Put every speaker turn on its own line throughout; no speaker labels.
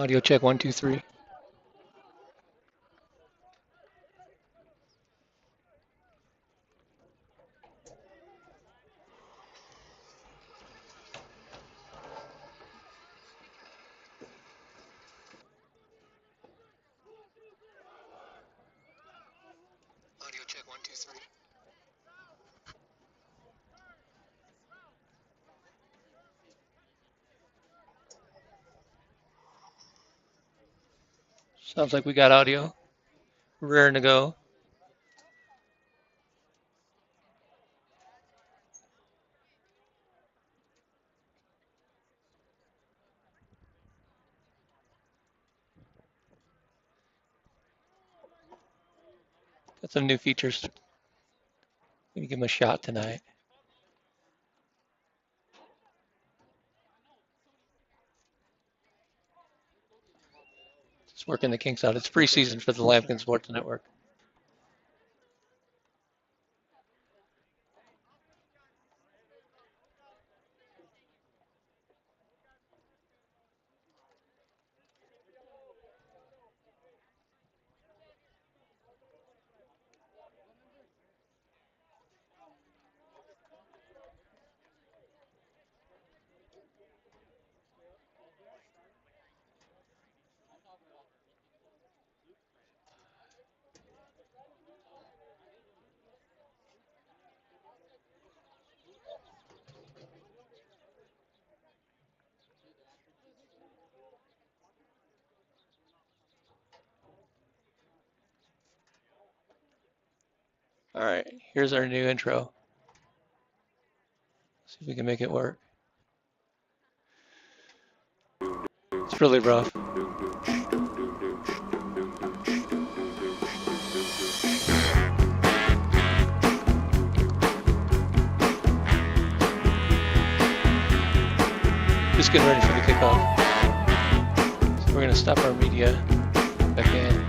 Audio check 1, 2, 3. Audio check 1, 2, 3. Sounds like we got audio. Raring to go. Got some new features. Maybe give them a shot tonight. Just working the kinks out. It's preseason for the Lampkins Sports Network. All right, here's our new intro. See if we can make it work. It's really rough. Just getting ready for the kickoff. So we're going to stop our media back in.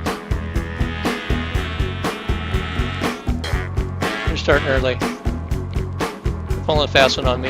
We're starting early. Pulling a fast one on me.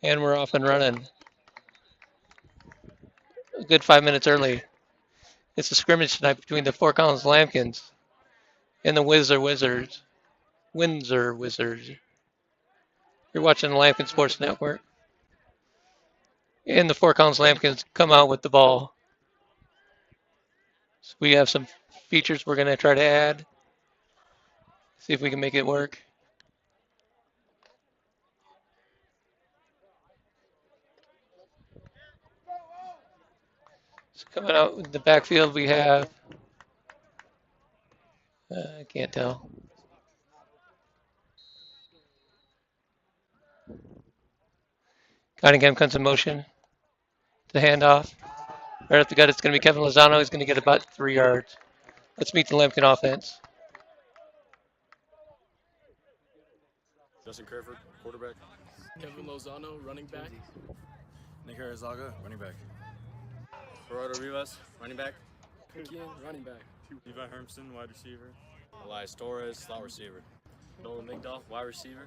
And we're off and running. A good 5 minutes early. It's a scrimmage tonight between the Fort Collins Lampkins and the Windsor Wizards. You're watching the Lampkin Sports Network. And the Fort Collins Lampkins come out with the ball. So we have some features we're going to try to add. See if we can make it work. So coming out in the backfield, we have, I can't tell. Cunningham comes in motion. The handoff. Right up the gut, it's going to be Kevin Lozano. He's going to get about 3 yards. Let's meet the Lampkin offense.
Justin Crawford, quarterback.
Kevin Lozano, running back.
Nick Arizaga, running back. Gerardo Rivas, running back.
Again, running back.
Levi Hermston, wide receiver.
Elias Torres, slot receiver.
Nolan Migdal, wide receiver.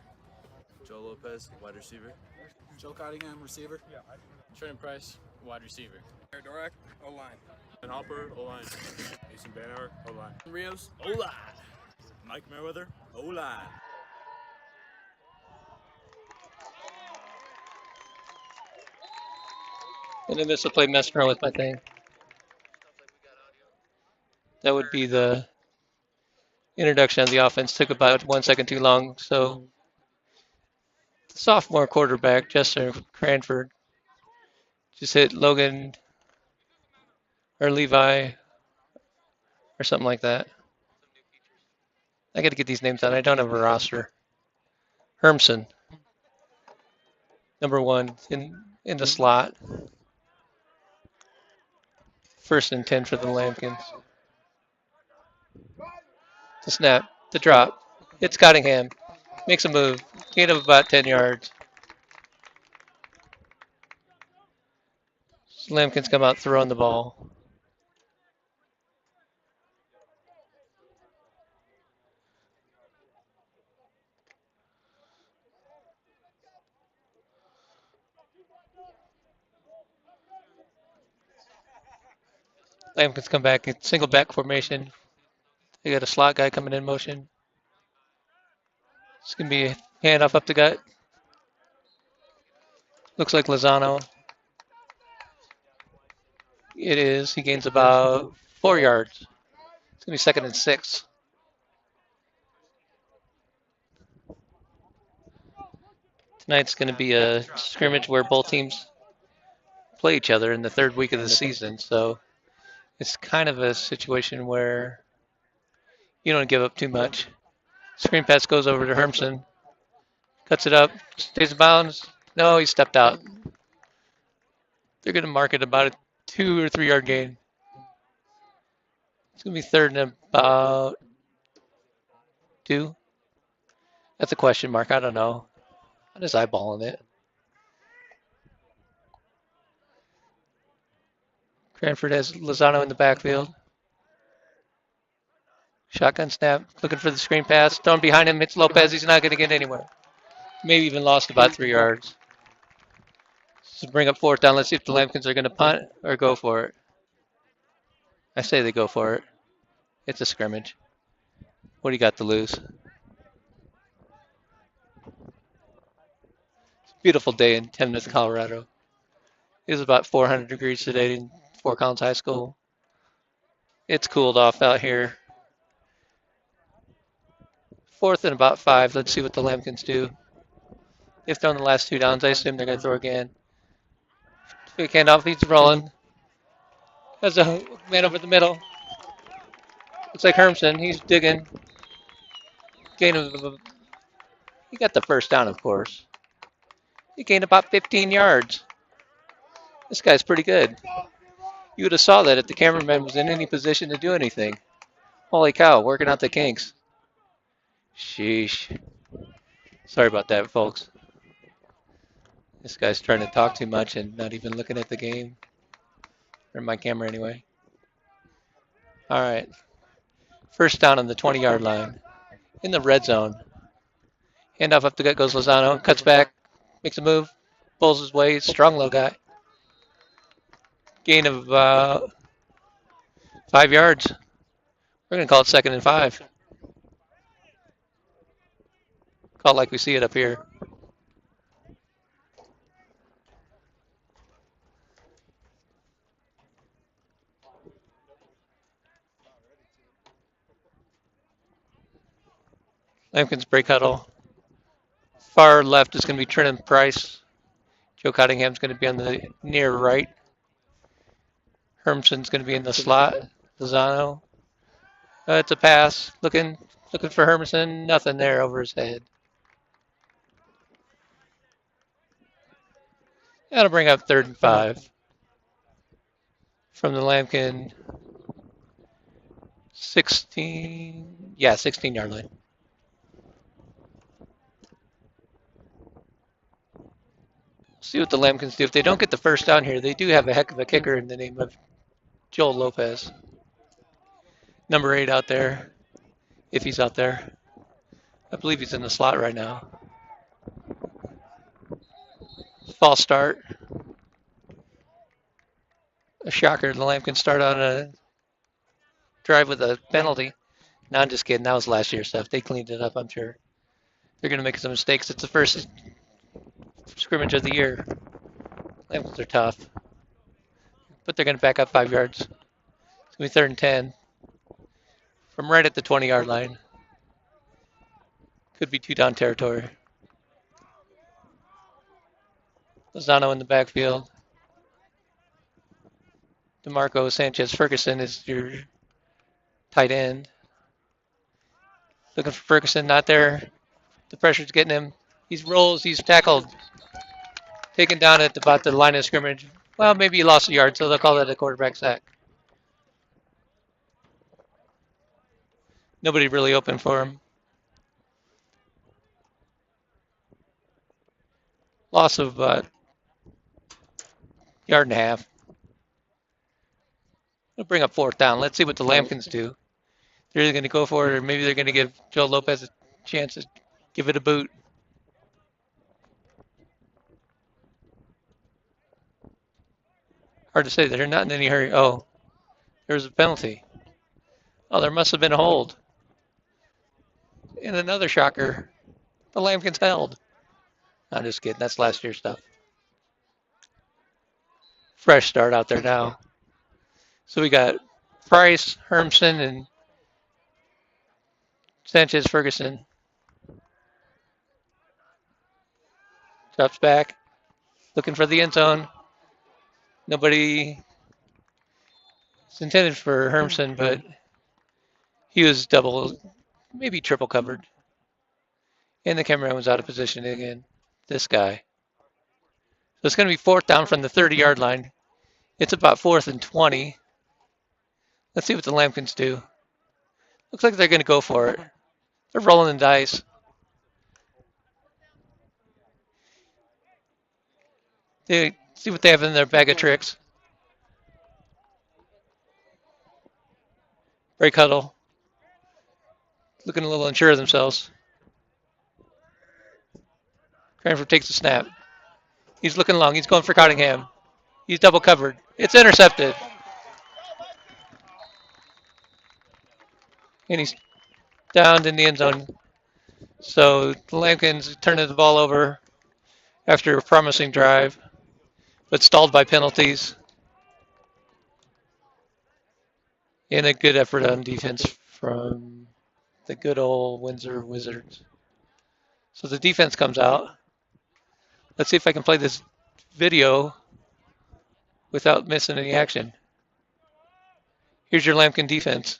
Joe Lopez, wide receiver.
Joe Cottingham, receiver.
Trenton Price, wide receiver.
Eric Dorak, O-line.
Ben Hopper, O-line. Mason Banner, O-line.
Rios,
O-line. Mike Merriweather, O-line.
And then this will play messing around with my thing. That would be the introduction of the offense. Took about 1 second too long. So the sophomore quarterback, Justin Cranford, just hit Logan or Levi or something like that. I got to get these names out. I don't have a roster. Hermson, number 1 in the slot. 1st and 10 for the Lampkins. The snap. The drop. Hits Cottingham. Makes a move. Gain of about 10 yards. Lampkins come out throwing the ball. Lampkins come back in single back formation. They got a slot guy coming in motion. It's going to be a handoff up the gut. Looks like Lozano. It is. He gains about 4 yards. It's going to be 2nd and 6. Tonight's going to be a scrimmage where both teams play each other in the 3rd week of the season. So it's kind of a situation where you don't give up too much. Screen pass goes over to Hermson. Cuts it up. Stays in bounds. No, he stepped out. They're going to mark it about a 2 or 3 yard gain. It's going to be 3rd and about 2. That's a question mark. I don't know. I'm just eyeballing it. Cranford has Lozano in the backfield. Shotgun snap. Looking for the screen pass. Thrown behind him. It's Lopez. He's not going to get anywhere. Maybe even lost about 3 yards. So bring up 4th down. Let's see if the Lampkins are going to punt or go for it. I say they go for it. It's a scrimmage. What do you got to lose? It's a beautiful day in Temneth, Colorado. It was about 400 degrees today in Fort Collins High School. It's cooled off out here. 4th and about 5. Let's see what the Lampkins do. They've thrown the last 2 downs. I assume they're going to throw again. Big handoff. He's rolling. Has a man over the middle. Looks like Hermson. He's digging. Gain of. He got the 1st down, of course. He gained about 15 yards. This guy's pretty good. You would have saw that if the cameraman was in any position to do anything. Holy cow, working out the kinks. Sheesh. Sorry about that, folks. This guy's trying to talk too much and not even looking at the game. Or my camera anyway. All right. 1st down on the 20-yard line. In the red zone. Handoff up the gut goes Lozano. Cuts back. Makes a move. Pulls his way. Strong low guy. Gain of 5 yards. We're going to call it 2nd and 5. Call it like we see it up here. Lampkins break huddle. Far left is going to be Trenton Price. Joe Cottingham's going to be on the near right. Hermson's going to be in the slot. Lozano. It's a pass. Looking for Hermson. Nothing there over his head. That'll bring up 3rd and 5. From the Lampkin 16-yard line. See what the Lampkins do. If they don't get the 1st down here, they do have a heck of a kicker in the name of Joel Lopez. Number 8 out there, if he's out there. I believe he's in the slot right now. False start. A shocker. The Lampkins start on a drive with a penalty. No, I'm just kidding. That was last year's stuff. They cleaned it up, I'm sure. They're going to make some mistakes. It's the first scrimmage of the year. Lampkins are tough. But they're going to back up 5 yards. It's going to be 3rd and 10. From right at the 20-yard line. Could be 2 down territory. Lozano in the backfield. DeMarco Sanchez Ferguson is your tight end. Looking for Ferguson, not there. The pressure's getting him. He's rolls, he's tackled. Taken down at about the line of scrimmage. Well, maybe he lost a yard, so they'll call that a quarterback sack. Nobody really open for him. Loss of yard and a half. We'll bring up 4th down. Let's see what the Lampkins do. They're either going to go for it, or maybe they're going to give Joe Lopez a chance to give it a boot. Hard to say. They're not in any hurry. Oh, there's a penalty. Oh, there must have been a hold. And another shocker. The Lampkins held. I'm just kidding. That's last year's stuff. Fresh start out there now. So we got Price, Hermson, and Sanchez Ferguson. Drops back. Looking for the end zone. Nobody. It's intended for Hermson, but he was double, maybe triple covered. And the cameraman was out of position again. This guy. So it's going to be 4th down from the 30-yard line. It's about 4th and 20. Let's see what the Lampkins do. Looks like they're going to go for it. They're rolling the dice. They see what they have in their bag of tricks. Break huddle. Looking a little unsure of themselves. Cranford takes the snap. He's looking long. He's going for Cottingham. He's double covered. It's intercepted. And he's downed in the end zone. So the Lampkins turning the ball over after a promising drive, but stalled by penalties. And a good effort on defense from the good old Windsor Wizards. So the defense comes out. Let's see if I can play this video without missing any action. Here's your Lampkin defense.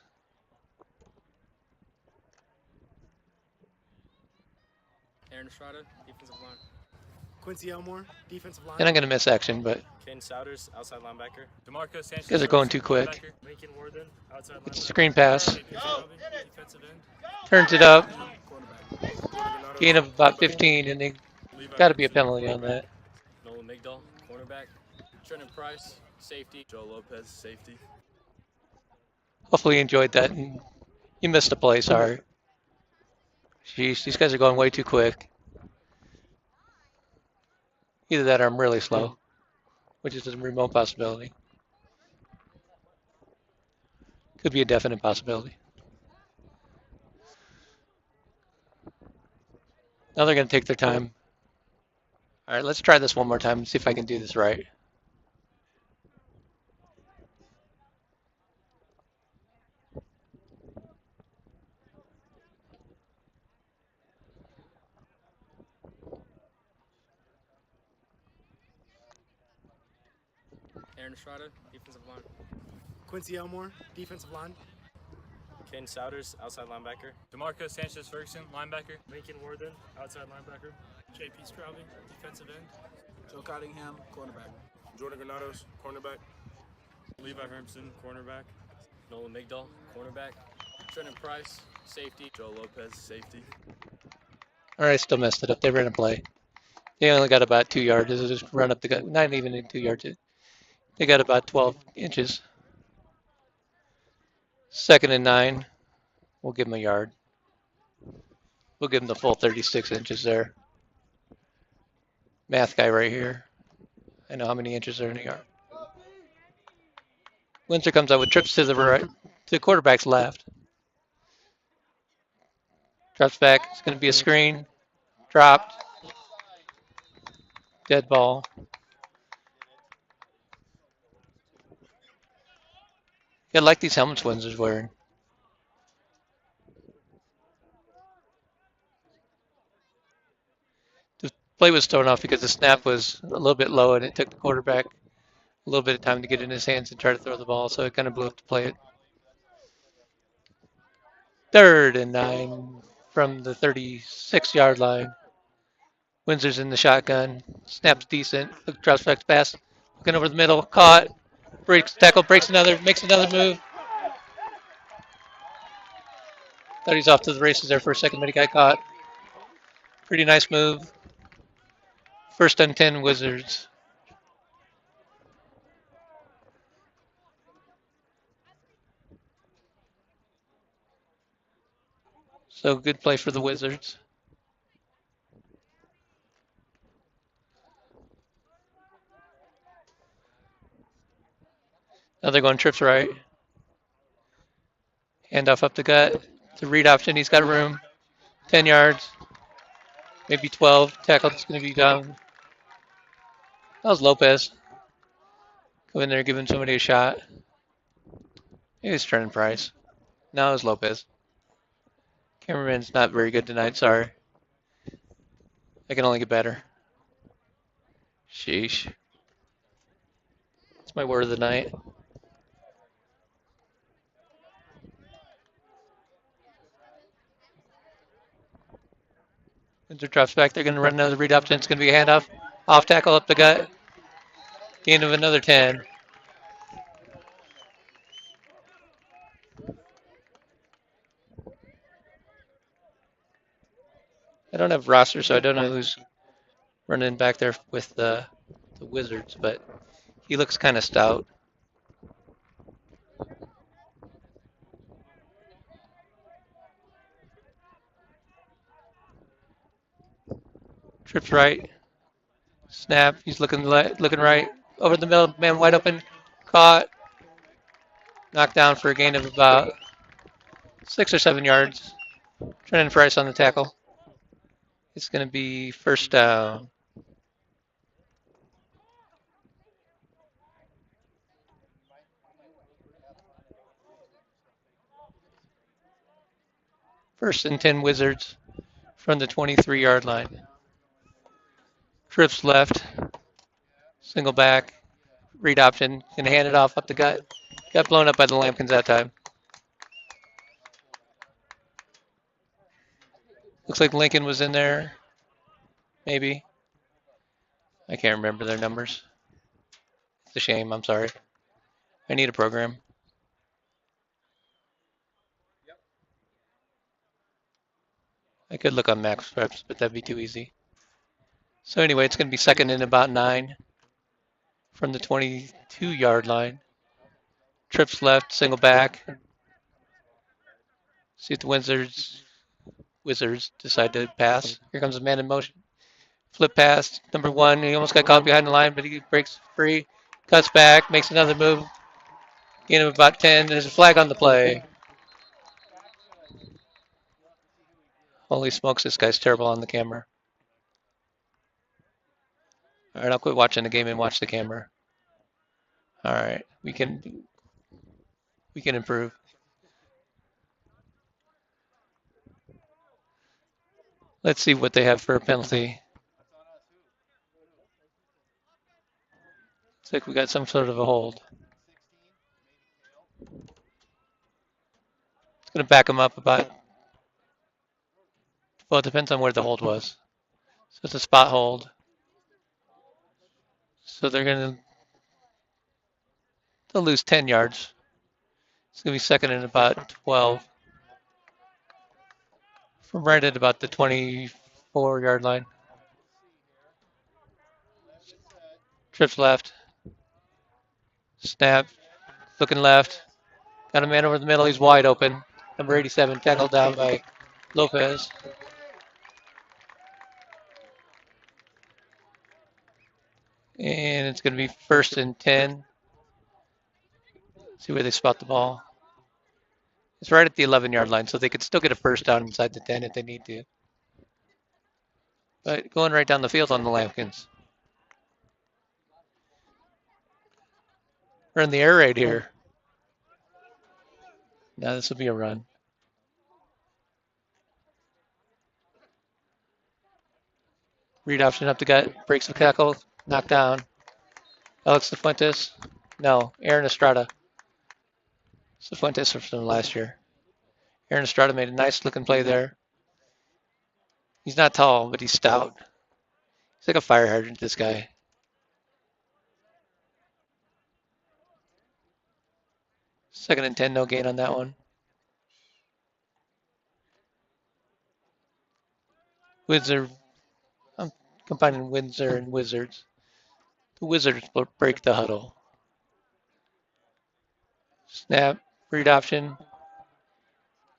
Aaron Estrada, defensive line.
Quincy Elmore, defensive line.
And I'm going to miss action, but
Kane Souders, outside linebacker.
DeMarco Sanchez.
you guys are going too quick.
Lincoln Warden, outside
It's a
linebacker.
screen pass.
Defensive end.
Turns it up.
Quarterback.
Gain of about 15, and they got to be a penalty on that.
Nolan Migdal, cornerback. Trenton Price, safety.
Joe Lopez, safety.
Hopefully you enjoyed that. And you missed a play, sorry. Jeez, these guys are going way too quick. Either that or I'm really slow, which is a remote possibility. Could be a definite possibility. Now they're going to take their time. All right, let's try this one more time and see if I can do this right.
Aaron Estrada, defensive line.
Quincy Elmore, defensive line.
Kane Souders, outside linebacker.
DeMarco Sanchez Ferguson, linebacker.
Lincoln Warden, outside linebacker. JP Straubing, defensive end.
Joe Cottingham, cornerback.
Jordan Granados, cornerback. Levi Hermson, cornerback.
Nolan Migdal, cornerback. Trenton Price, safety.
Joe Lopez, safety.
All right, still messed it up. They ran a play. They only got about 2 yards. This is just run up the gut. Not even in 2 yards. They got about 12 inches. 2nd and 9. We'll give them a yard. We'll give them the full 36 inches there. Math guy right here. I know how many inches are in a yard. Windsor comes out with trips to the right, to the quarterback's left. Drops back. It's going to be a screen. Dropped. Dead ball. Yeah, I like these helmets Windsor's wearing. The play was thrown off because the snap was a little bit low and it took the quarterback a little bit of time to get in his hands and try to throw the ball, so it kind of blew up to play it. 3rd and 9 from the 36-yard line. Windsor's in the shotgun. Snap's decent. Drops back fast. Looking over the middle. Caught. Breaks tackle. Breaks another. Makes another move. Thought he's off to the races there for a second, but he got caught. Pretty nice move. First and 10 Wizards. So good play for the Wizards. Now they're going trips right. Handoff up the gut. The read option. He's got room. 10 yards. Maybe 12. Tackle's going to be down. That was Lopez. Go in there giving somebody a shot. It was Trenton Price. Now it was Lopez. Cameraman's not very good tonight. Sorry. I can only get better. Sheesh. That's my word of the night. Windsor drops back. They're going to run another read option. It's going to be a handoff. Off tackle up the gut. Gain of another 10. I don't have roster, so I don't know who's running back there with the Wizards, but he looks kind of stout. Trips right. Snap. He's looking right. Over the middle. Man wide open. Caught. Knocked down for a gain of about 6 or 7 yards. Trenton Price on the tackle. It's going to be first down. First and 10 Wizards from the 23-yard line. Trips left. Single back. Read option. Going to hand it off up the gut. Got blown up by the Lampkins that time. Looks like Lincoln was in there. Maybe. I can't remember their numbers. It's a shame. I'm sorry. I need a program. I could look on max reps, but that'd be too easy. So anyway, it's going to be second and about 9 from the 22-yard line. Trips left, single back. See if the Wizards decide to pass. Here comes a man in motion. Flip pass, number 1. He almost got caught behind the line, but he breaks free. Cuts back, makes another move. Gain of about 10. There's a flag on the play. Holy smokes, this guy's terrible on the camera. All right, I'll quit watching the game and watch the camera. All right, we can improve. Let's see what they have for a penalty. Looks like we got some sort of a hold. It's going to back them up about. Well, it depends on where the hold was. So it's a spot hold. So they'll lose 10 yards. It's going to be second and about 12. From right at about the 24-yard line. Trips left. Snap. Looking left. Got a man over the middle. He's wide open. Number 87 tackled down by Lopez. And it's going to be first and 10. See where they spot the ball. It's right at the 11-yard line, so they could still get a first down inside the 10 if they need to. But going right down the field on the Lampkins. We're in the air raid here. Now this will be a run. Read option up the gut, breaks the tackle, knocked down. Alex Cifuentes. No, Aaron Estrada. Cifuentes from last year. Aaron Estrada made a nice looking play there. He's not tall, but he's stout. He's like a fire hydrant, this guy. Second and 10, no gain on that one. Windsor combining Windsor and Wizards. The Wizards will break the huddle. Snap, read option.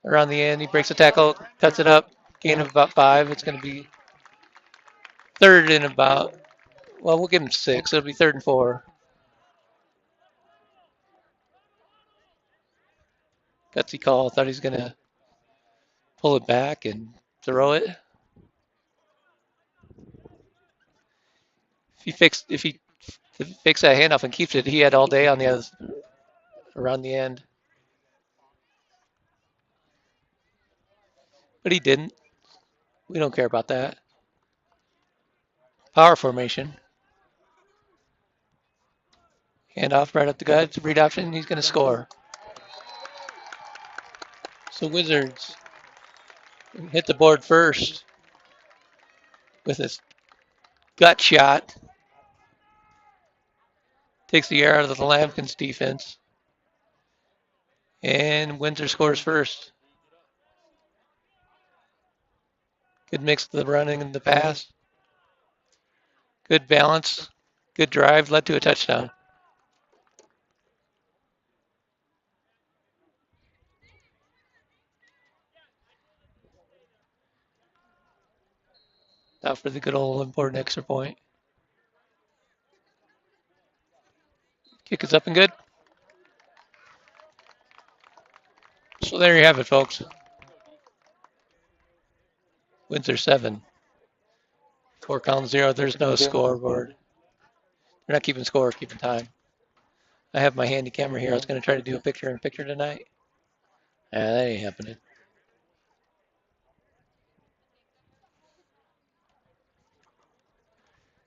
Around the end, he breaks the tackle, cuts it up, gain of about 5. It's going to be third and about, well, we'll give him 6. It'll be 3rd and 4. Gutsy call. Thought he was going to pull it back and throw it. If he fakes that handoff and keeps it, he had all day on the other around the end. But he didn't. We don't care about that. Power formation. Handoff right up the gut. Read option. He's going to score. So Wizards hit the board first with his gut shot. Takes the air out of the Lampkins defense. And Windsor scores first. Good mix of the running and the pass. Good balance. Good drive. Led to a touchdown. Now for the good old important extra point. Kick is up and good. So there you have it, folks. Windsor 7. 4 column 0. There's no scoreboard. They're not keeping score, keeping time. I have my handy camera here. I was going to try to do a picture-in-picture tonight. That ain't happening.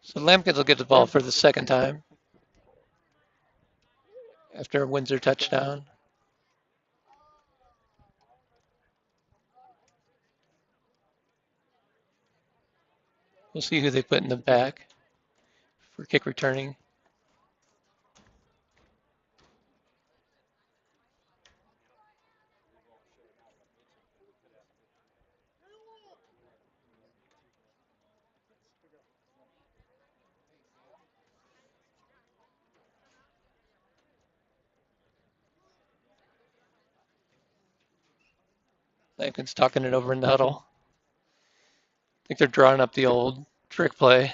So Lampkins will get the ball for the second time after a Windsor touchdown. We'll see who they put in the back for kick returning. Lampkins talking it over in the huddle. I think they're drawing up the old trick play.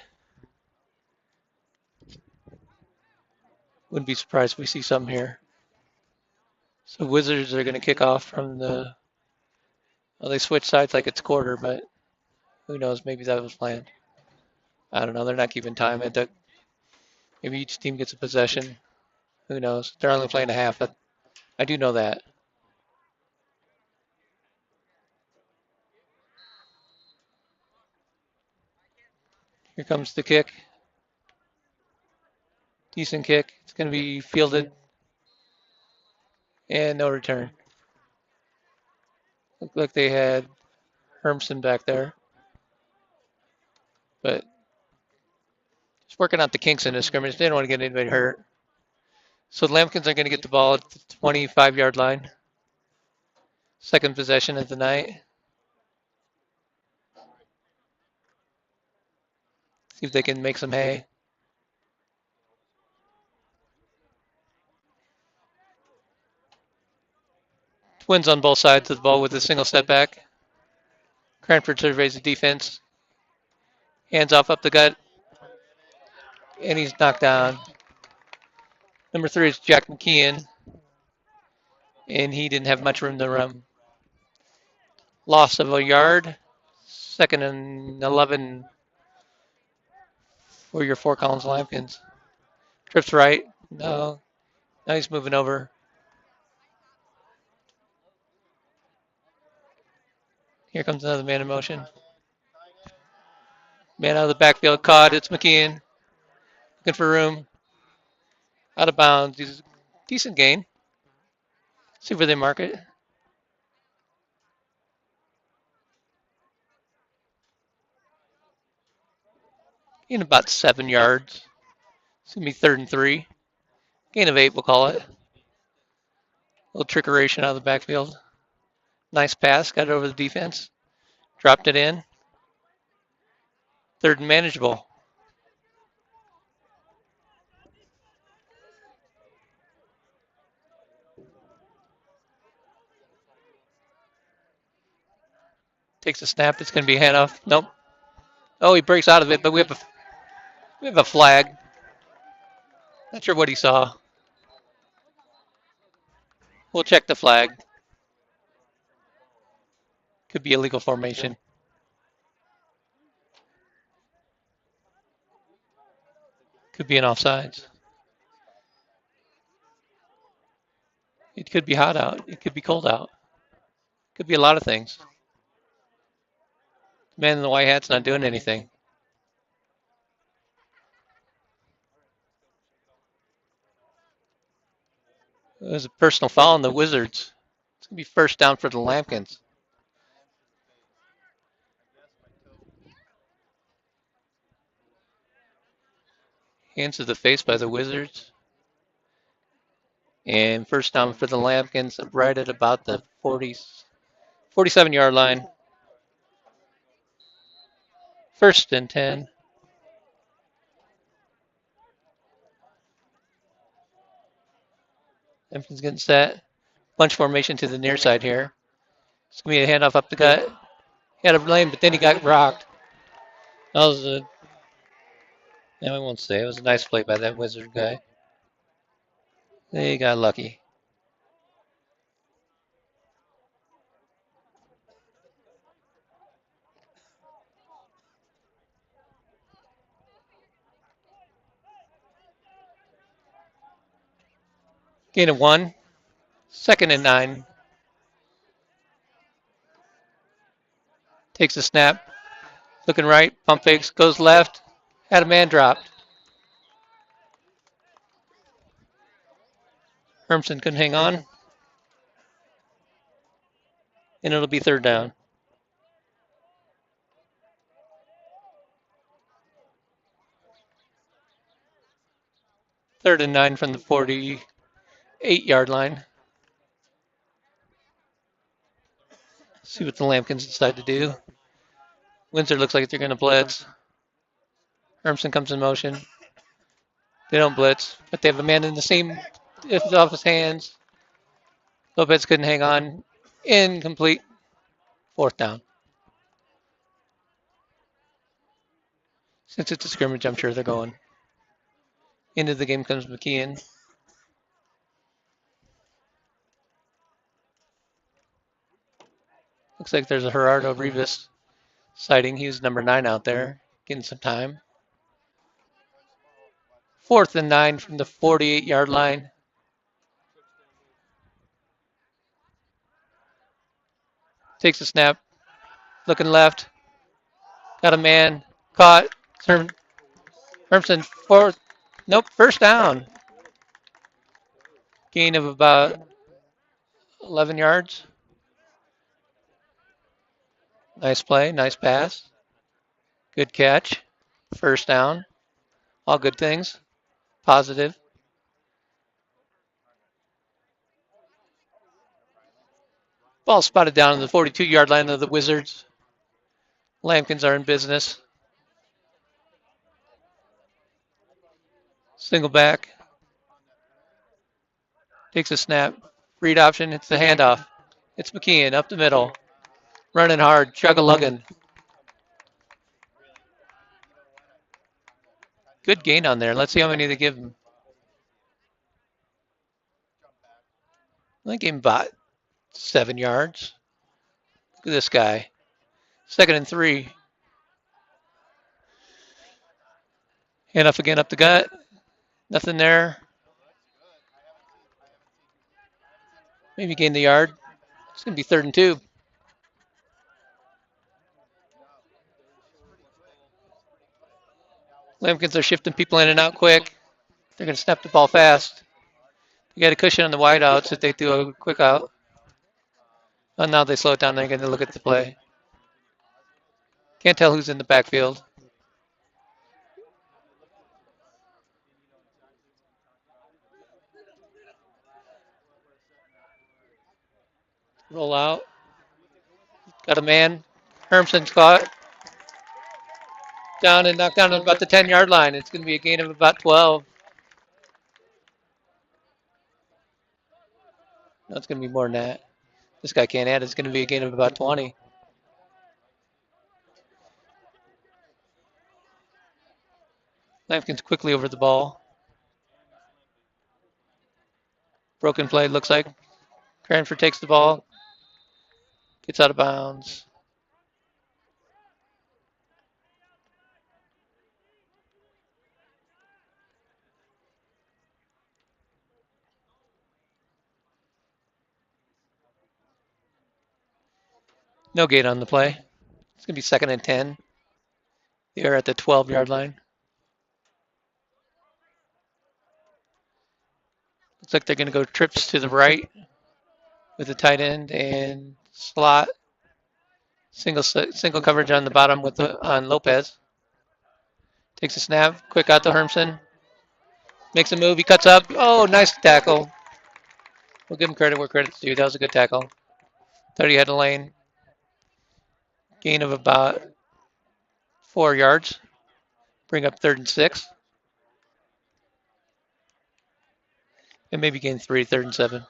Wouldn't be surprised if we see something here. So Wizards are going to kick off from the, well, they switch sides like it's quarter, but who knows? Maybe that was planned. I don't know. They're not keeping time. Maybe each team gets a possession. Who knows? They're only playing a half. I do know that. Here comes the kick. Decent kick. It's going to be fielded. And no return. Looked like they had Hermson back there. But just working out the kinks in the scrimmage. They didn't want to get anybody hurt. So the Lampkins are going to get the ball at the 25-yard line. Second possession of the night. See if they can make some hay. Twins on both sides of the ball with a single step back. Cranford surveys the defense. Hands off up the gut. And he's knocked down. Number 3 is Jack McKeon. And he didn't have much room to run. Loss of a yard. 2nd and 11 for your 4 columns Lampkins. Trips right. No. Now he's moving over. Here comes another man in motion. Man out of the backfield caught. It's McKeon. Looking for room. Out of bounds. He's a decent gain. See where they mark it. Gain about 7 yards. It's going to be 3rd and 3. Gain of 8, we'll call it. A little trickeration out of the backfield. Nice pass. Got it over the defense. Dropped it in. Third and manageable. Takes a snap. It's going to be a handoff. Nope. Oh, he breaks out of it, but we have a flag. Not sure what he saw. We'll check the flag. Could be illegal formation. Could be an offsides. It could be hot out. It could be cold out. Could be a lot of things. The man in the white hat's not doing anything. It was a personal foul on the Wizards. It's going to be first down for the Lampkins. Hands to the face by the Wizards. And first down for the Lampkins right at about the 47-yard line. First and 10. Lampkins getting set. Bunch formation to the near side here. It's going to be a handoff up the gut. He had a lane, but then he got rocked. That was a... No, I won't say. It was a nice play by that Wizard guy. They got lucky. Gain of 1. Second and 9. Takes a snap. Looking right. Pump fakes. Goes left. Had a man dropped. Hermson couldn't hang on. And it'll be third down. Third and 9 from the 48-yard line. See what the Lampkins decide to do. Windsor looks like they're going to blitz. Hermson comes in motion. They don't blitz, but they have a man in the same. It's off his hands. Lopez couldn't hang on. Incomplete. Fourth down. Since it's a scrimmage, I'm sure they're going. Into the game comes McKeon. Looks like there's a Gerardo Rivas sighting. He was number 9 out there, getting some time. Fourth and 9 from the 48-yard line. Takes a snap. Looking left. Got a man. Caught. Hermson fourth. Nope, first down. Gain of about 11 yards. Nice play, nice pass. Good catch. First down. All good things. Positive. Ball spotted down on the 42-yard line of the Wizards. Lampkins are in business. Single back. Takes a snap. Read option. It's the handoff. It's McKeon up the middle. Running hard. Chug-a-lugging. Good gain on there. Let's see how many they give him. They gave him about 7 yards. Look at this guy. Second and 3. Handoff again up the gut. Nothing there. Maybe gain the yard. It's going to be third and 2. Lampkins are shifting people in and out quick. They're going to snap the ball fast. You got a cushion on the wideouts if they do a quick out. Oh, now they slow it down. They're going to look at the play. Can't tell who's in the backfield. Roll out. Got a man. Hermson's caught. Down and knocked down at about the 10-yard line. It's going to be a gain of about 12. No, it's going to be more than that. This guy can't add. It's going to be a gain of about 20. Lampkins quickly over the ball. Broken play, looks like. Cranford takes the ball. Gets out of bounds. No gate on the play. It's going to be 2nd and 10. They're at the 12-yard line. Looks like they're going to go trips to the right with the tight end and slot. Single coverage on the bottom on Lopez. Takes a snap. Quick out to Hermson. Makes a move. He cuts up. Oh, nice tackle. We'll give him credit where credit's due. That was a good tackle. Thought he had a lane. Gain of about 4 yards. Bring up 3rd and 6. And maybe gain 3, 3rd and 7.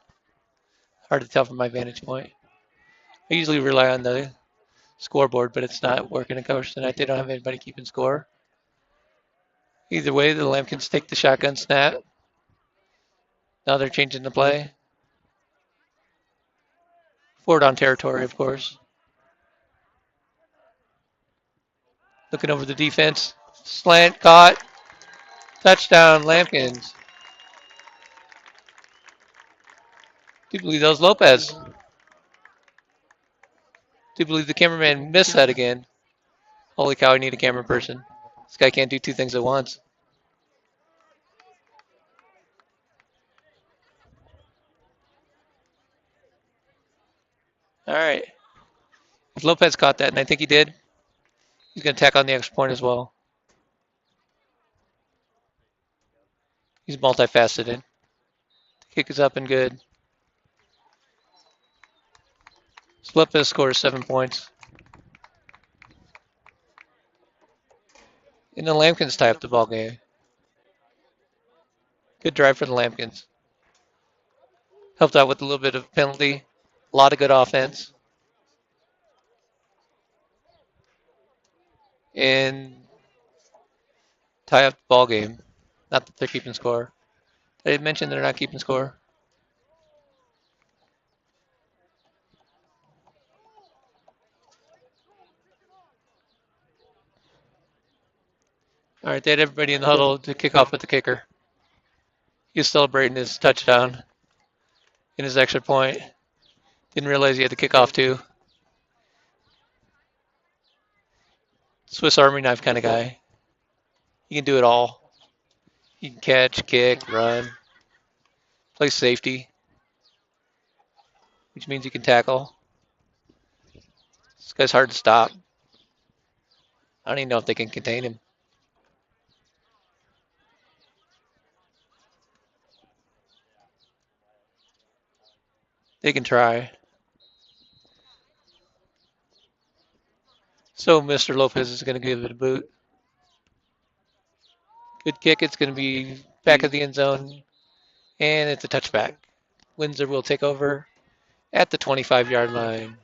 Hard to tell from my vantage point. I usually rely on the scoreboard, but it's not working, of course, tonight. They don't have anybody keeping score. Either way, the Lampkins take the shotgun snap. Now they're changing the play. 4 down territory, of course. Looking over the defense. Slant caught. Touchdown, Lampkins. Do you believe that was Lopez? Do you believe the cameraman missed that again? Holy cow, I need a camera person. This guy can't do 2 things at once. All right. If Lopez caught that, and I think he did, he's going to tack on the extra point as well. He's multifaceted. The kick is up and good. Lopez scores 7 points. And the Lampkins tie up the ball game. Good drive for the Lampkins. Helped out with a little bit of penalty. A lot of good offense. And tie up the ball game. Not that they're keeping score. I did mention they're not keeping score. All right, they had everybody in the huddle to kick off with the kicker. He was celebrating his touchdown in his extra point. Didn't realize he had to kick off too. Swiss Army knife kind of guy. He can do it all. He can catch, kick, run, play safety, which means he can tackle. This guy's hard to stop. I don't even know if they can contain him. They can try. So Mr. Lopez is going to give it a boot. Good kick. It's going to be back of the end zone. And it's a touchback. Windsor will take over at the 25-yard line.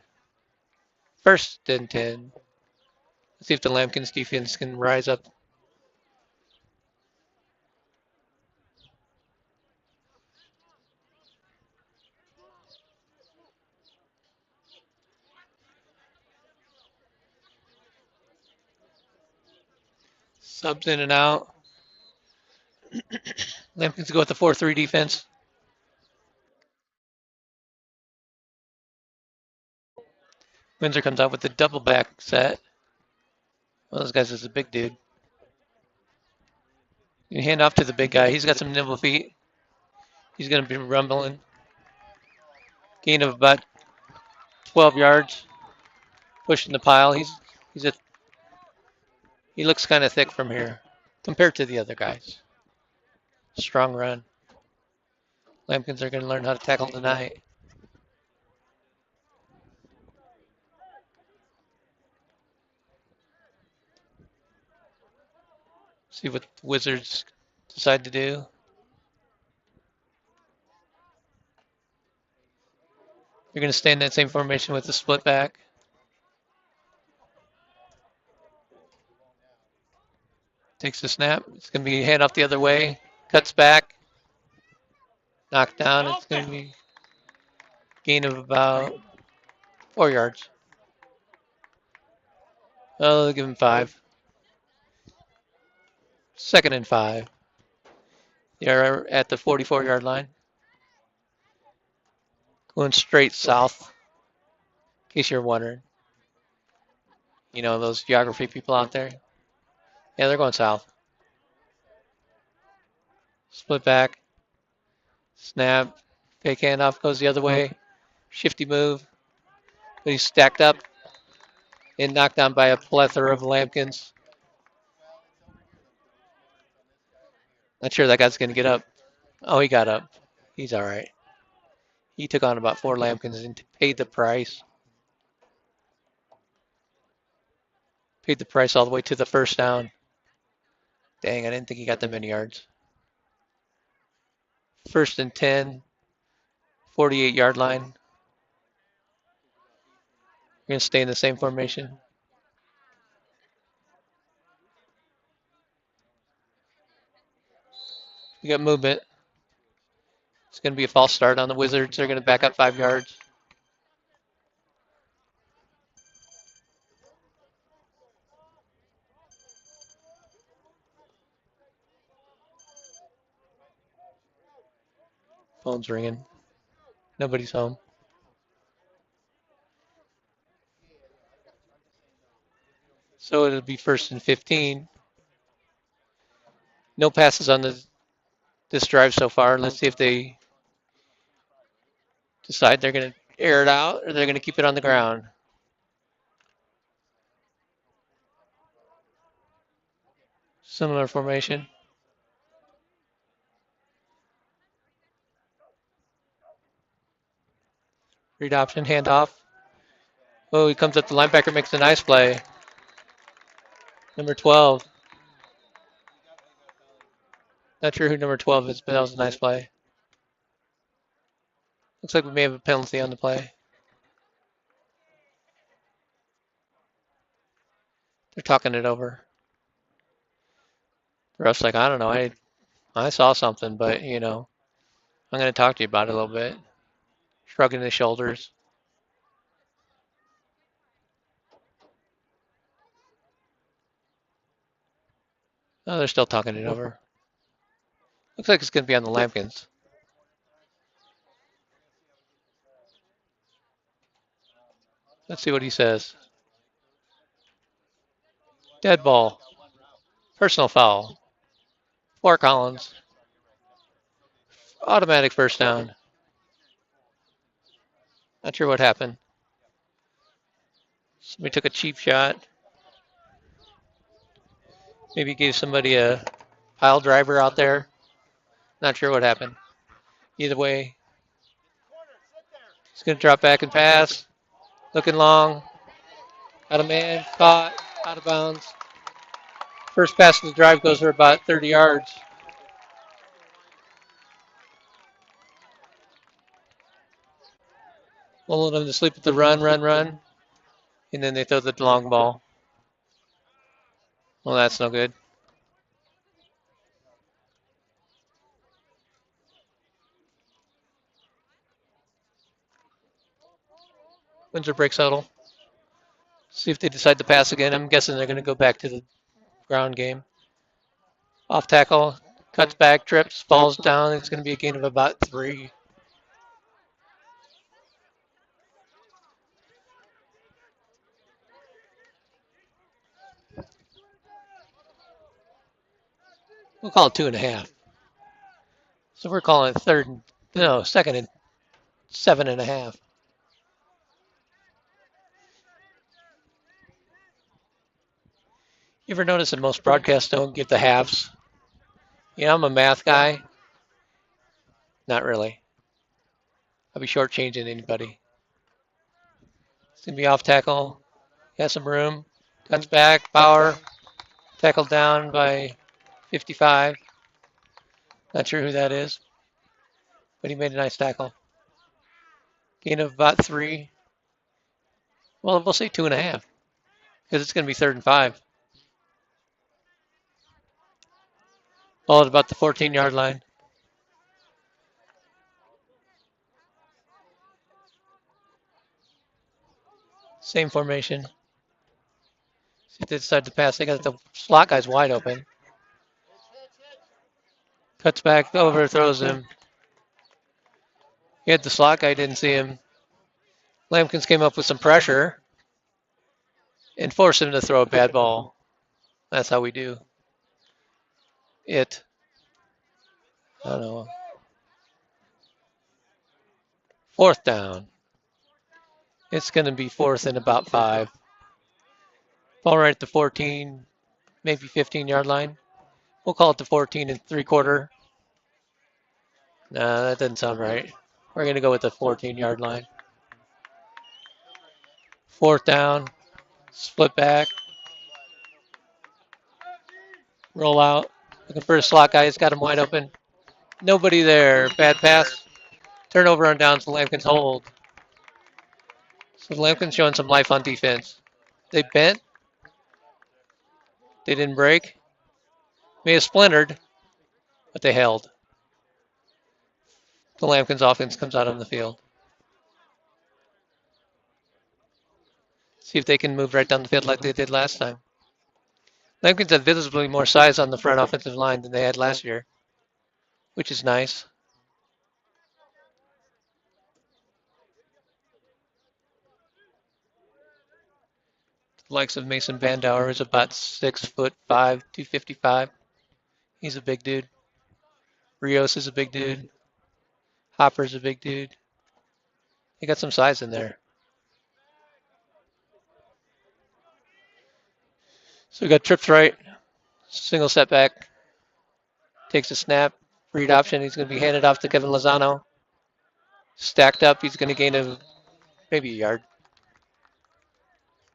1st and 10. Let's see if the Lampkins defense can rise up. Subs in and out. Lampkins go with the 4-3 defense. Windsor comes out with the double back set. One of those guys is a big dude. You hand off to the big guy. He's got some nimble feet. He's going to be rumbling. Gain of about 12 yards. Pushing the pile. He looks kind of thick from here compared to the other guys. Strong run. Lampkins are going to learn how to tackle tonight. See what the Wizards decide to do. You're going to stay in that same formation with the split back. Takes the snap. It's going to be hand off the other way. Cuts back. Knocked down. It's going to be gain of about 4 yards. I'll give him 5. 2nd and 5. They're at the 44-yard line. Going straight south, in case you're wondering. You know, those geography people out there. Yeah, they're going south. Split back. Snap. Fake handoff goes the other way. Shifty move. But he's stacked up and knocked down by a plethora of Lampkins. Not sure that guy's going to get up. Oh, he got up. He's all right. He took on about 4 Lampkins and paid the price. Paid the price all the way to the first down. Dang, I didn't think he got that many yards. 1st and 10, 48-yard line. We're going to stay in the same formation. We got movement. It's going to be a false start on the Wizards. They're going to back up 5 yards. Phone's ringing. Nobody's home. So it'll be 1st and 15. No passes on this drive so far. Let's see if they decide they're going to air it out or they're going to keep it on the ground. Similar formation. Read option, handoff. Oh, he comes up. The linebacker makes a nice play. Number 12. Not sure who number 12 is, but that was a nice play. Looks like we may have a penalty on the play. They're talking it over. The ref's like, I don't know. I saw something, but, you know, I'm going to talk to you about it a little bit. Shrugging his shoulders. Oh, they're still talking it over. Looks like it's going to be on the Lampkins. Let's see what he says. Dead ball. Personal foul. For Collins. Automatic first down. Not sure what happened. Somebody took a cheap shot. Maybe gave somebody a pile driver out there. Not sure what happened. Either way, he's going to drop back and pass. Looking long. Got a man. Caught. Out of bounds. First pass of the drive goes for about 30 yards. Lulling them to sleep at the run. And then they throw the long ball. Well, that's no good. Windsor breaks huddle. See if they decide to pass again. I'm guessing they're going to go back to the ground game. Off tackle, cuts back, trips, falls down. It's going to be a gain of about 3. We'll call it 2.5. So we're calling it 2nd and 7.5. You ever notice that most broadcasts don't give the halves? You know, I'm a math guy. Not really. I'll be shortchanging anybody. It's going to be off tackle. Got some room. Cuts back. Power. Tackled down by 55. Not sure who that is, but he made a nice tackle. Gain of about 3. Well, we'll say 2.5 because it's going to be 3rd and 5. Ball at about the 14-yard line. Same formation. See if they decide to pass. They got the slot guys wide open. Cuts back, overthrows him. He had the slot guy, didn't see him. Lampkins came up with some pressure and forced him to throw a bad ball. That's how we do it. I don't know. 4th down. It's going to be 4th and about 5. Ball right at the 14, maybe 15-yard line. We'll call it the 14 and 3/4. Nah, that doesn't sound right. We're going to go with the 14-yard line. 4th down. Split back. Roll out. Looking for a slot guy. He's got him wide open. Nobody there. Bad pass. Turnover on downs. The Lampkins hold. So the Lampkins showing some life on defense. They bent. They didn't break. May have splintered, but they held. The Lampkins offense comes out on the field. See if they can move right down the field like they did last time. Lampkins have visibly more size on the front offensive line than they had last year, which is nice. The likes of Mason Bandauer is about 6'5", 255. He's a big dude. Rios is a big dude. Hopper's a big dude. They got some size in there. So we got trips right. Single setback. Takes a snap. Read option. He's going to be handed off to Kevin Lozano. Stacked up. He's going to gain maybe a yard.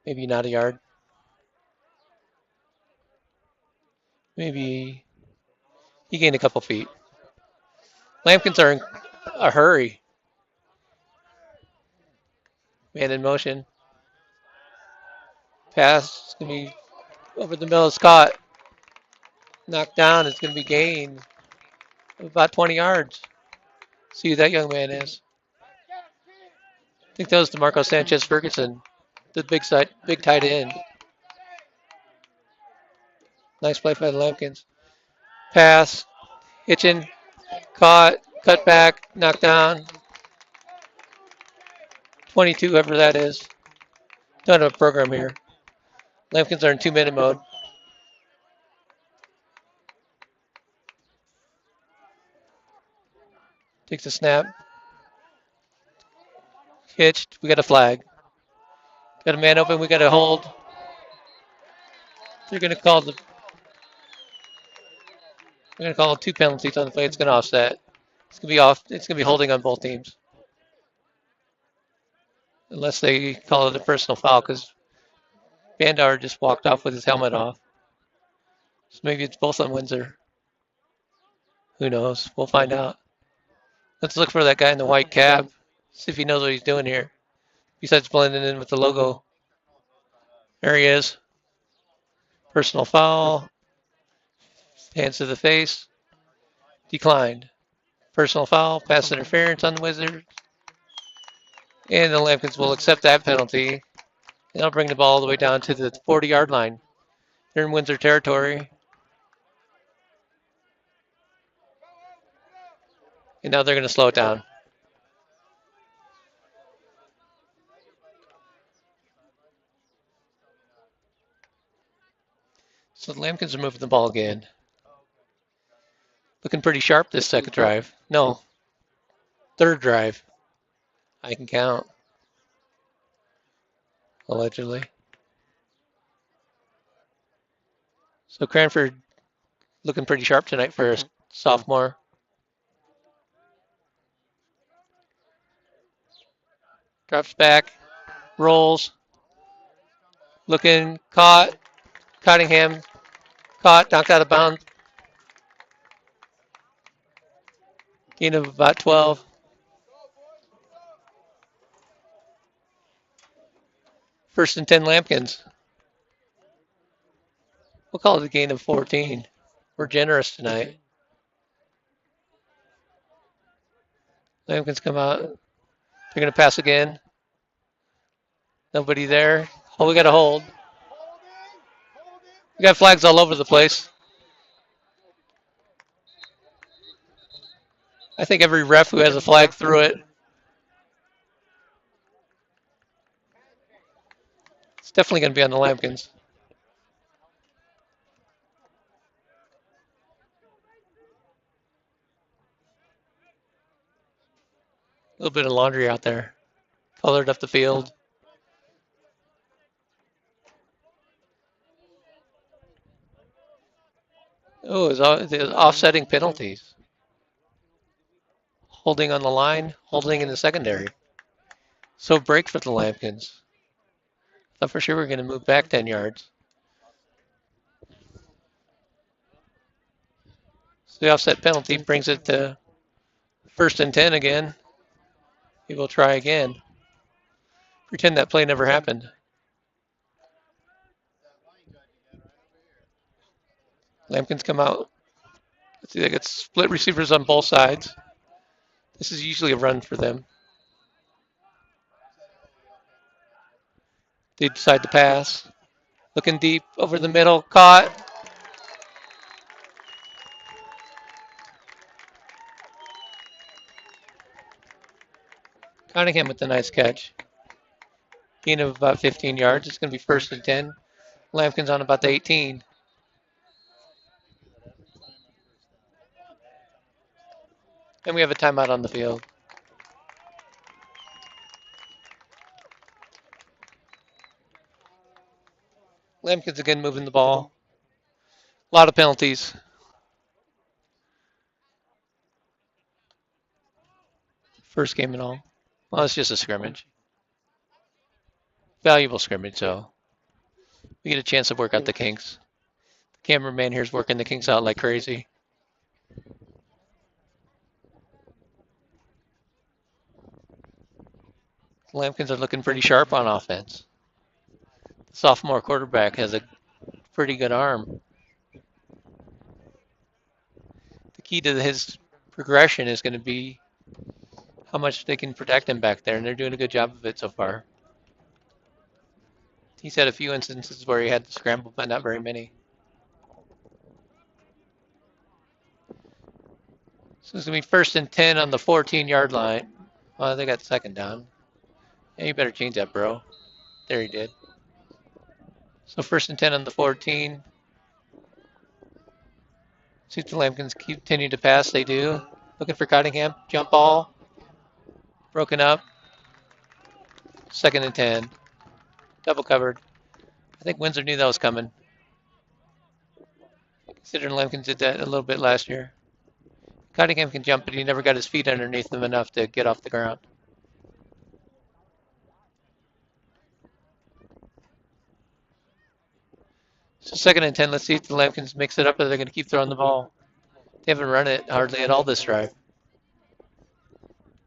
Maybe not a yard. Maybe he gained a couple feet. Lampkins are in a hurry. Man in motion. Pass. It's going to be over the middle. It's caught. Knocked down. It's going to be gained of about 20 yards. See who that young man is. I think that was DeMarco Sanchez Ferguson, the big tight end. Nice play by the Lampkins. Pass. Hitchin. Caught. Cut back. Knocked down. 22, whoever that is. Don't have a program here. Lampkins are in 2-minute mode. Takes a snap. Hitched. We got a flag. Got a man open. We got a hold. They're going to call 2 penalties on the play. It's going to offset. It's going to be off. It's going to be holding on both teams. Unless they call it a personal foul because Bandauer just walked off with his helmet off. So maybe it's both on Windsor. Who knows? We'll find out. Let's look for that guy in the white cap. See if he knows what he's doing here. Besides blending in with the logo. There he is. Personal foul. Hands to the face. Declined. Personal foul. Pass interference on the Wizards. And the Lampkins will accept that penalty. And they'll bring the ball all the way down to the 40-yard line. They're in Windsor territory. And now they're going to slow it down. So the Lampkins are moving the ball again. Looking pretty sharp this second drive. No, third drive. I can count. Allegedly. So Cranford looking pretty sharp tonight for a sophomore. Drops back, rolls, looking, caught, Cottingham, caught, knocked out of bounds. Gain of about 12. First and 10 Lampkins. We'll call it a gain of 14. We're generous tonight. Lampkins come out. They're going to pass again. Nobody there. Oh, we got to hold. We got flags all over the place. I think every ref who has a flag threw it. It's definitely going to be on the Lampkins. A little bit of laundry out there. Colored up the field. Oh, it's offsetting penalties. Holding on the line, holding in the secondary. So break for the Lampkins. Thought for sure we were going to move back 10 yards. So the offset penalty brings it to first and 10 again. We will try again. Pretend that play never happened. Lampkins come out. Let's see, they get split receivers on both sides. This is usually a run for them. They decide to pass. Looking deep over the middle, caught. Cunningham with the nice catch. Gain of about 15 yards. It's going to be first and 10. Lampkins on about the 18. And we have a timeout on the field. Lampkins again moving the ball. A lot of penalties. First game and all. Well, it's just a scrimmage. Valuable scrimmage, so we get a chance to work out the kinks. The cameraman here is working the kinks out like crazy. The Lampkins are looking pretty sharp on offense. The sophomore quarterback has a pretty good arm. The key to his progression is going to be how much they can protect him back there, and they're doing a good job of it so far. He's had a few instances where he had to scramble, but not very many. So it's going to be first and 10 on the 14-yard line. Oh, they got second down. Yeah, you better change that, bro. There he did. So first and 10 on the 14. See if the Lampkins continue to pass. They do. Looking for Cunningham. Jump ball. Broken up. Second and 10. Double covered. I think Windsor knew that was coming. Considering Lampkins did that a little bit last year. Cunningham can jump, but he never got his feet underneath him enough to get off the ground. So second and 10. Let's see if the Lampkins mix it up or they're going to keep throwing the ball. They haven't run it hardly at all this drive.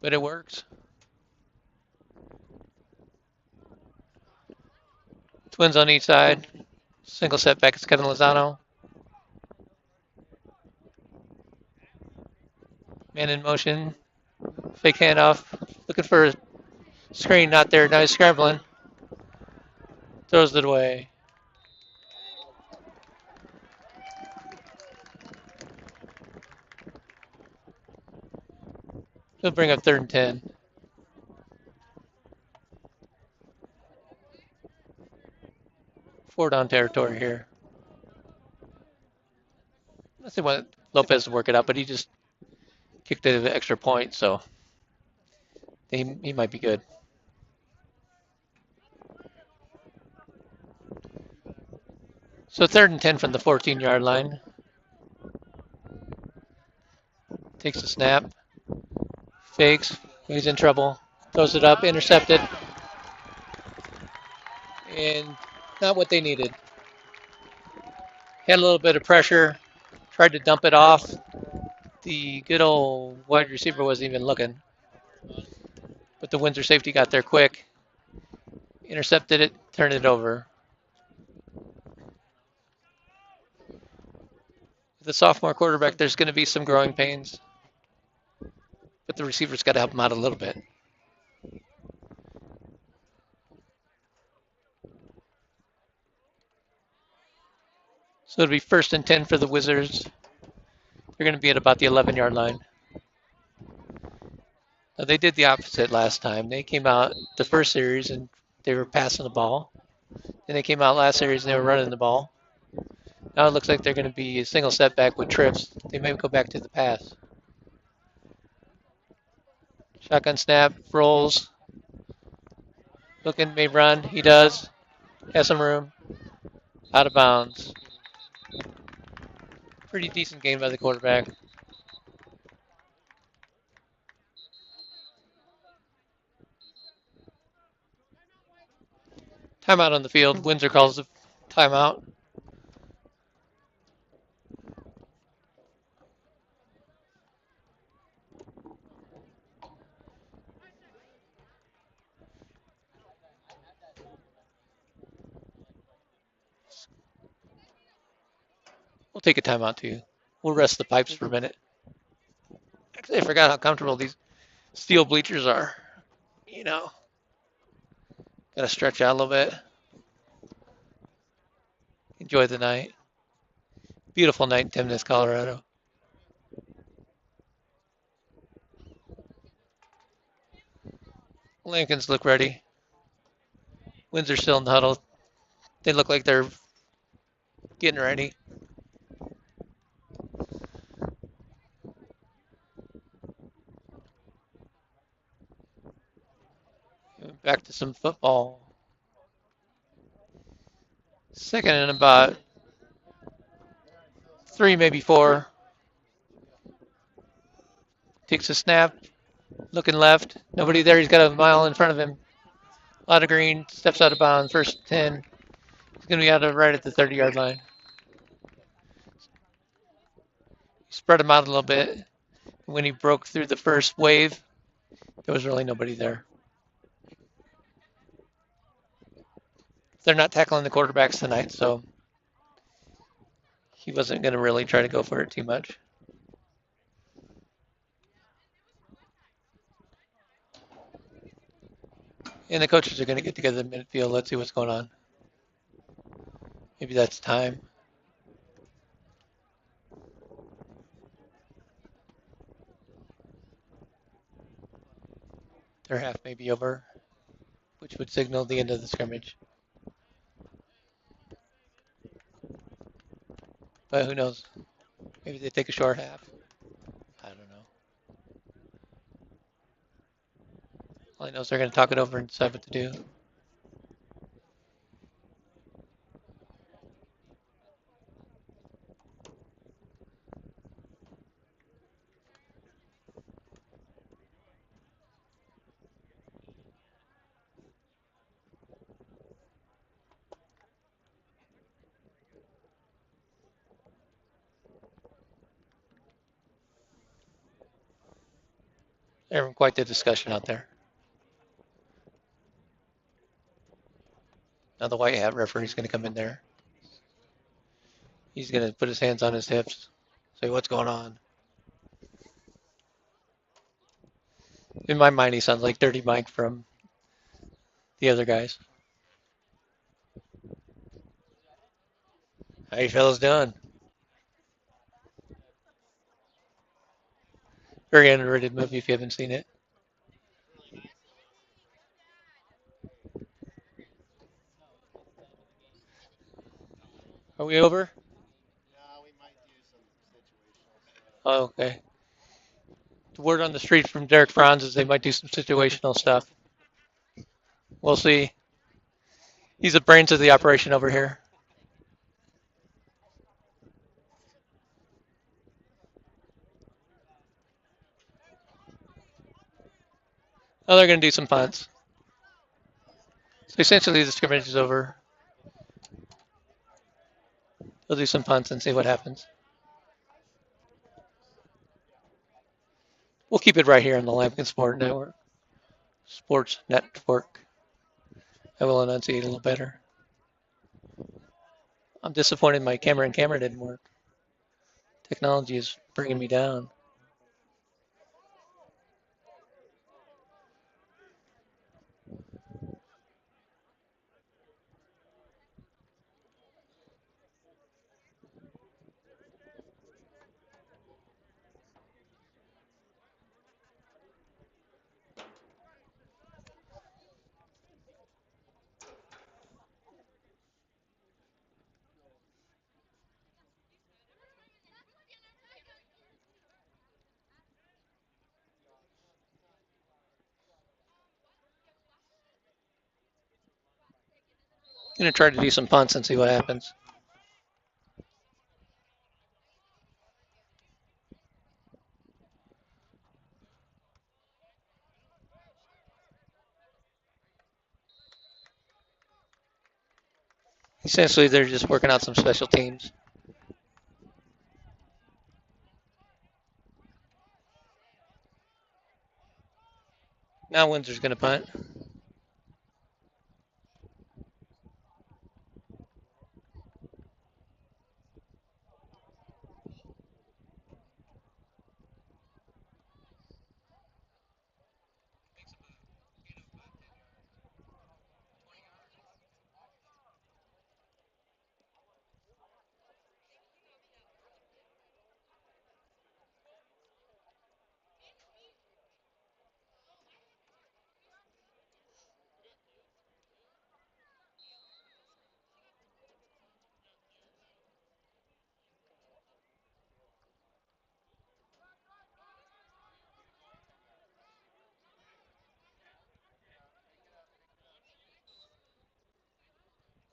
But it works. Twins on each side. Single setback is Kevin Lozano. Man in motion. Fake handoff. Looking for a screen, not there. Now he's scrambling. Throws it away. He'll bring up third and 10. Four down territory here. Let's see what Lopez will work it out, but he just kicked the extra point, so he might be good. So third and 10 from the 14-yard line. Takes a snap. Fakes. He's in trouble. Throws it up. Intercepted. And not what they needed. Had a little bit of pressure. Tried to dump it off. The good old wide receiver wasn't even looking. But the Windsor safety got there quick, intercepted it, turned it over. With the sophomore quarterback, there's going to be some growing pains. But the receiver's got to help him out a little bit. So it'll be 1st and 10 for the Wizards. They're going to be at about the 11-yard line. Now, they did the opposite last time. They came out the first series and they were passing the ball. Then they came out last series and they were running the ball. Now it looks like they're going to be a single setback with trips. They may go back to the pass. Shotgun snap, rolls. Looking, may run. He does. Has some room. Out of bounds. Pretty decent game by the quarterback. Timeout on the field. Windsor calls the timeout. We'll take a timeout too. We'll rest the pipes for a minute. Actually, I forgot how comfortable these steel bleachers are. You know, got to stretch out a little bit. Enjoy the night. Beautiful night in Timness, Colorado. Lampkins look ready. Windsor still in the huddle. They look like they're getting ready. Back to some football. 2nd and about 3, maybe 4. Takes a snap. Looking left. Nobody there. He's got a mile in front of him. A lot of green. Steps out of bounds. 1st and 10. He's going to be out of right at the 30-yard line. Spread him out a little bit. When he broke through the first wave, there was really nobody there. They're not tackling the quarterbacks tonight, so he wasn't going to really try to go for it too much. And the coaches are going to get together in midfield. Let's see what's going on. Maybe that's time. Their half may be over, which would signal the end of the scrimmage. But who knows? Maybe they take a short half. I don't know. All I know is they're going to talk it over and decide what to do. They're having quite the discussion out there. Now the white hat referee's going to come in there. He's going to put his hands on his hips, say what's going on. In my mind, he sounds like Dirty Mike from the other guys. How you fellas doing? Very underrated movie if you haven't seen it. Are we over?
No, we might do some situational stuff.
Oh, okay. The word on the street from Derek Franz is they might do some situational stuff. We'll see. He's the brains of the operation over here. Oh, they're going to do some punts. So essentially the scrimmage is over. They'll do some punts and see what happens. We'll keep it right here on the Lampkins Sports Network. I will enunciate a little better. I'm disappointed my camera didn't work. Technology is bringing me down. Gonna try to do some punts and see what happens. Essentially, they're just working out some special teams. Now Windsor's gonna punt.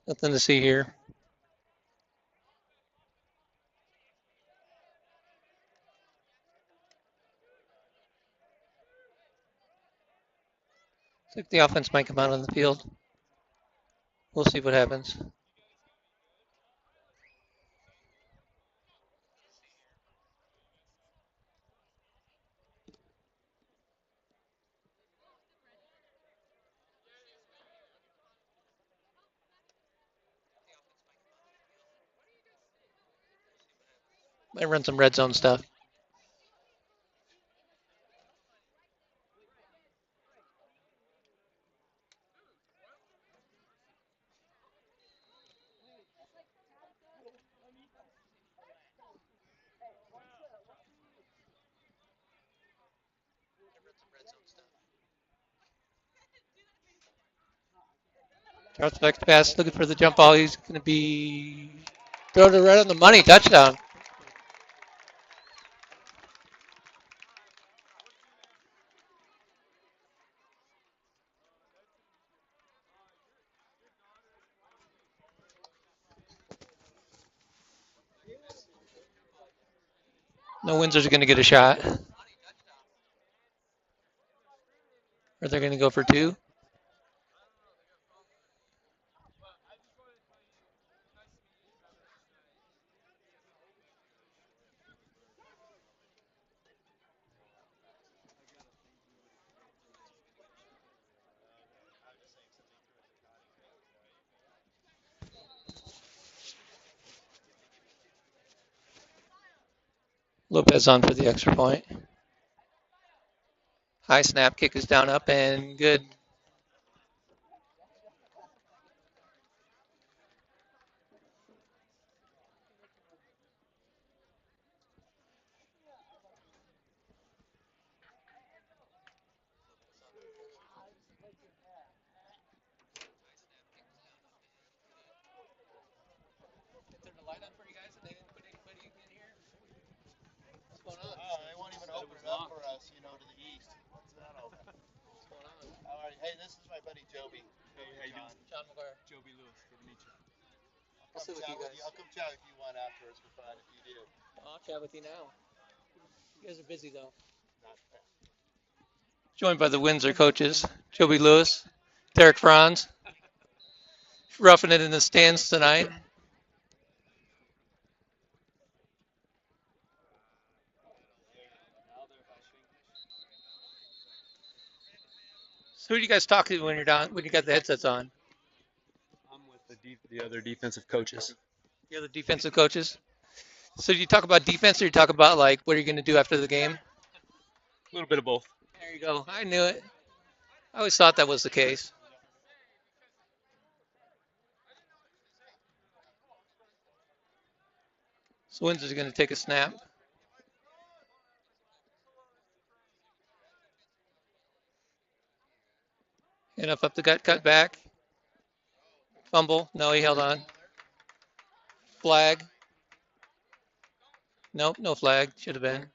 Nothing to see here. Looks like the offense might come out on the field. We'll see what happens. Might run some red zone stuff. Drops back to pass, looking for the jump ball. He's going to be thrown it right on the money. Touchdown. No Windsor's going to get a shot. Or they're going to go for two. Lopez on for the extra point. High snap, kick is down, up, and good.
Oh, they won't even open it up for us, you know, to the east. What's that all about? What's going on? All right. Hey, this is my buddy Joby. Hey, how you doing?
John McGuire.
Joby Lewis, good to meet you.
I'll come chat with you. I'll come chat with you one afterwards for fun if you do.
I'll chat with you now. You guys are busy though.
Not
Joined by the Windsor coaches, Joby Lewis, Derek Franz. Roughing it in the stands tonight. So who do you guys talk to when you're down when you got the headsets on?
I'm with the other defensive coaches.
You're the defensive coaches. So do you talk about defense or you talk about like what are you going to do after the game?
A little bit of both.
There you go. I knew it. I always thought that was the case. So Windsor's going to take a snap. And up the gut, cut back. Fumble. No, he held on. Flag. Nope, no flag. Should have been.